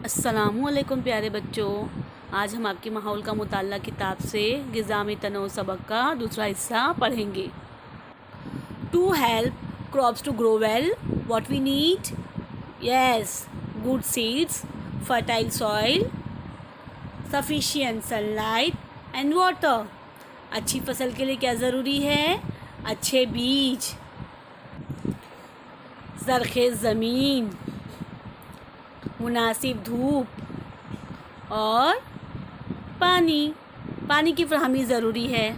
अस्सलामुअलैकुम प्यारे बच्चों। आज हम आपकी माहौल का मुताल्ला किताब से ग़िज़ा में तनों सबक का दूसरा हिस्सा पढ़ेंगे। To help crops to grow well what we need, yes, good seeds, fertile soil, sufficient sunlight and water. अच्छी फसल के लिए क्या ज़रूरी है? अच्छे बीज, ज़रख़ेज़ ज़मीन, मुनासिब धूप और पानी की फराहमी ज़रूरी है।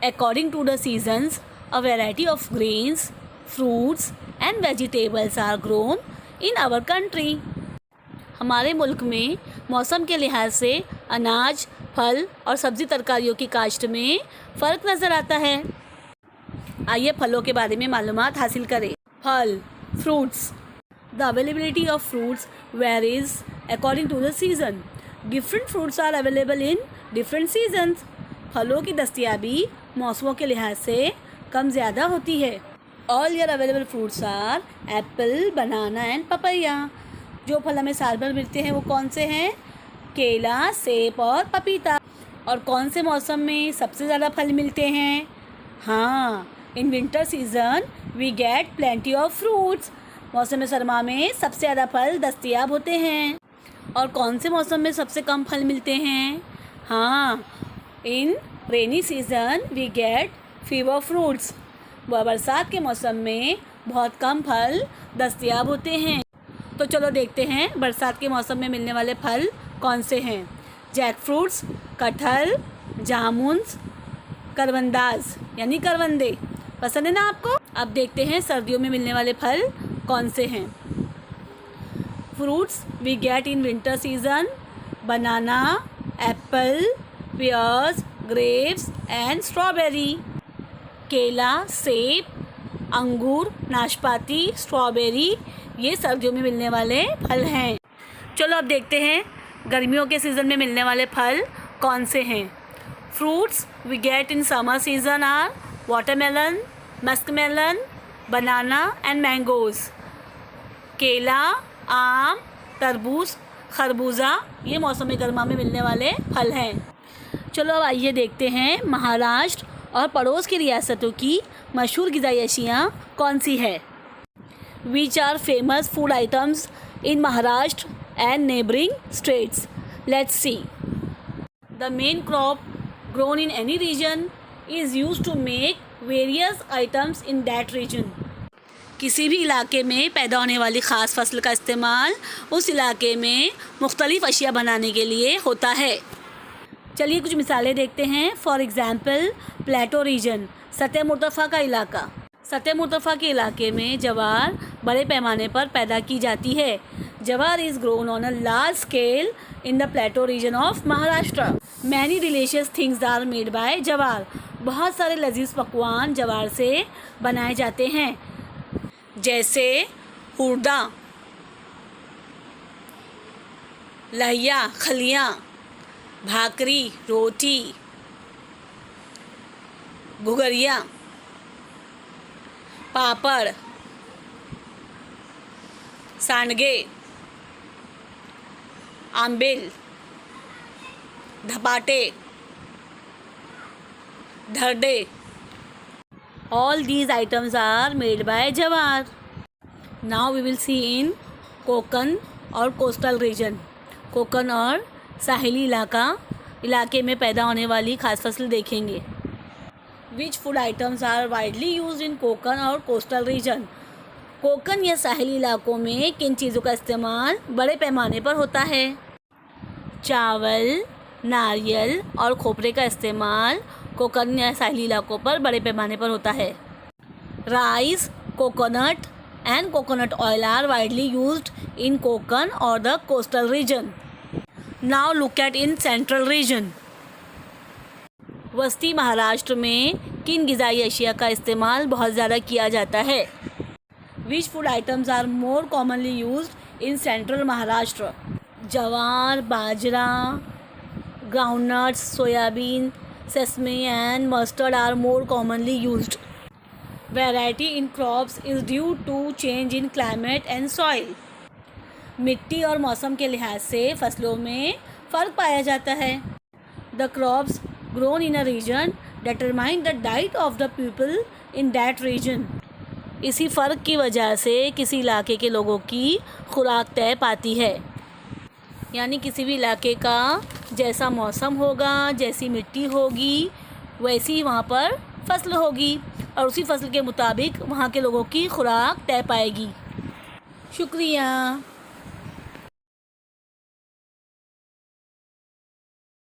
According to the seasons a variety of grains, fruits and vegetables are grown in our country. हमारे मुल्क में मौसम के लिहाज से अनाज, फल और सब्ज़ी तरकारियों की काश्त में फ़र्क नज़र आता है। आइए फलों के बारे में मालूमात हासिल करें। फल, fruits. The availability of fruits varies according to the season. Different fruits are available in different seasons. फलों की दस्तयाबी मौसमों के लिहाज से कम ज़्यादा होती है। All year available fruits are apple, banana and papaya. जो फल हमें साल भर मिलते हैं वो कौन से हैं? केला, सेब और पपीता। और कौन से मौसम में सबसे ज़्यादा फल मिलते हैं? हाँ, in winter season we get plenty of fruits. मौसम सरमा में सबसे ज़्यादा फल दस्तयाब होते हैं। और कौन से मौसम में सबसे कम फल मिलते हैं? हाँ, in rainy season we get fever fruits. बरसात के मौसम में बहुत कम फल दस्तयाब होते हैं। तो चलो देखते हैं बरसात के मौसम में मिलने वाले फल कौन से हैं। जैक फ्रूट्स, कटहल, जामुन्स, करवंदाज यानी करवंदे। पसंद है ना आपको? अब देखते हैं सर्दियों में मिलने वाले फल कौन से हैं। Fruits we get in winter season banana, apple, pears, grapes and strawberry. केला, सेब, अंगूर, नाशपाती, स्ट्रॉबेरी ये सर्दियों में मिलने वाले फल हैं। चलो अब देखते हैं गर्मियों के सीज़न में मिलने वाले फल कौन से हैं। Fruits we get in summer season are watermelon, muskmelon, banana and mangoes. केला, आम, तरबूज, खरबूजा ये मौसम गर्मा में मिलने वाले फल हैं। चलो अब आइए देखते हैं महाराष्ट्र और पड़ोस की रियासतों की मशहूर ग़िज़ाई अशियाँ कौन सी है। Which are famous food items in Maharashtra and neighbouring states, let's see. The main crop grown in any region is used to make various items in that region. किसी भी इलाके में पैदा होने वाली ख़ास फसल का इस्तेमाल उस इलाके में मुख्तलिफ़ अशिया बनाने के लिए होता है। चलिए कुछ मिसालें देखते हैं। फॉर एग्ज़ाम्पल, प्लेटो रीजन, सतह मुर्तफ़ा का इलाका। सतह मुर्तफ़ा के इलाके में जवार बड़े पैमाने पर पैदा की जाती है। Jowar is grown on a large scale in the plateau region of Maharashtra. Many delicious things are made by jowar. बहुत सारे लजीज पकवान जवार से बनाए जाते हैं, जैसे हुरदा, लहिया, खलिया, भाकरी, रोटी, घुघरिया, पापड़, सांडगे, आंबिल, धपाटे, धरडे। All these items are made by jawar. Now we will see in Konkan और कोस्टल रीजन। कोकन और साहिली इलाके में पैदा होने वाली खास फसल देखेंगे। Which food items are widely used in Konkan और कोस्टल रीजन? कोकन या साहिली इलाकों में किन चीज़ों का इस्तेमाल बड़े पैमाने पर होता है? चावल, नारियल और खोपरे का इस्तेमाल कोकन या साहिली इलाकों पर बड़े पैमाने पर होता है। Rice, coconut and coconut oil are widely used in Konkan और the coastal region. Now look at in central region. वस्ती महाराष्ट्र में किन ग़िज़ाई अशिया का इस्तेमाल बहुत ज़्यादा किया जाता है? Which food items are more commonly used in central Maharashtra? Jowar, bajra, groundnuts, soybean, sesame and mustard are more commonly used. Variety in crops is due to change in climate and soil. मिट्टी और मौसम के लिहाज से फसलों में फ़र्क पाया जाता है। The crops grown in a region determine the diet of the people in that region। इसी फ़र्क की वजह से किसी इलाके के लोगों की खुराक तय पाती है। यानी किसी भी इलाके का जैसा मौसम होगा, जैसी मिट्टी होगी, वैसी वहाँ पर फसल होगी और उसी फसल के मुताबिक वहाँ के लोगों की खुराक तय पाएगी। शुक्रिया।